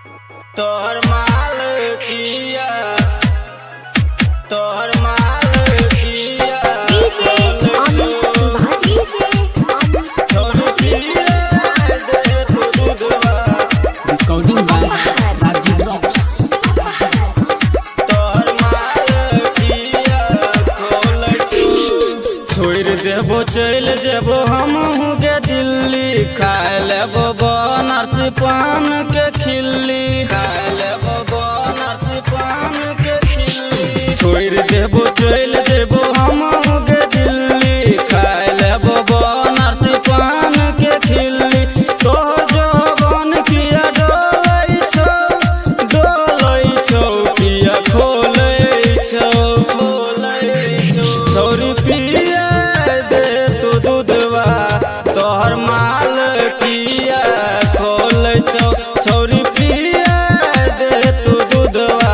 तोहर माल किया तोहर माल किया DJ अमित तिवारी छोड़ पिया दे तू दूधवा Recording by Rajiv Rocks. तोहर माल किया खोल छोड़ देबो चल जेबो हमहू के दिल्ली खाए लेबो बनारस पान के खिल्ली खाए लेबो बनारस पान के खिल्ली छोड़ देबो चल जेबो हमहू के दिल्ली खाए लेबो बनारस पान के खिल्ली तोहर जवान किया डोलै छौ किया खोलै छौ छोरी पिया दे तू दूधवा तोहर माल किया खोल छौ छोरी पिया दे तू दूधवा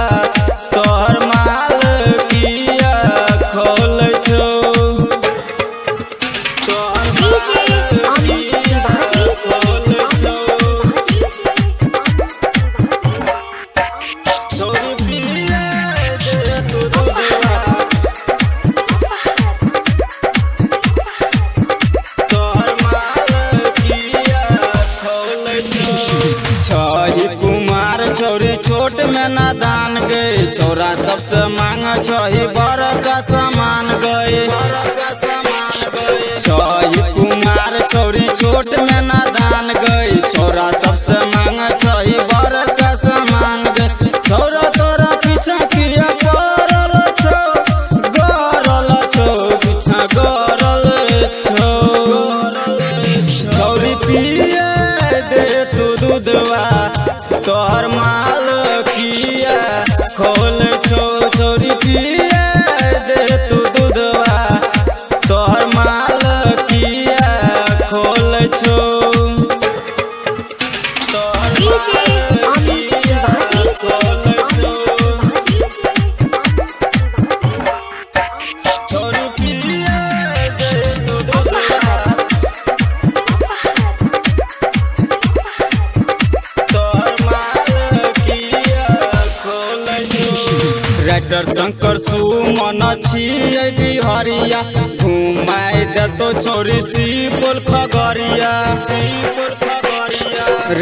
तोहर माल किया खोल छौ तोहर DJ अमित तिवारी छोरी पिया दे तू दूधवा तोहर माल किया खोल छही कुमार छौरी छोट में नादान गई छौरा सबसे मांग छही बड़ का सामान गई छही कुमार छौरी छोट में नादान गई छौरा सबसे मांग छही बड़ का सामान गई छौरा तोरा पीछा किया पड़ल छौ गरल छौ पीछा गरल छौ छौरी पिया दे तू दूधवा तोहर माल किया खोल छौ छौरी पिया दे तू दूधवा तोहर माल किया खोल छौ तोहर DJ माल अमित किया तिवारी खोल छौ छोरी पिया दे तू दूधवा तोहर माल किया खोल छौ राइटर शंकर सुमन छियै बिहारिया घुमाई देतो छोरी सिपुल खगड़िया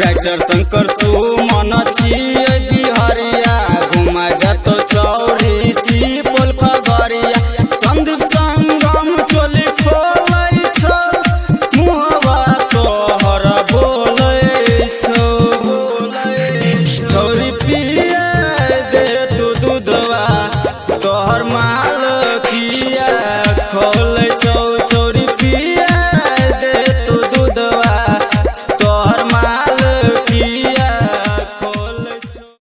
राइटर शंकर सुमन छियै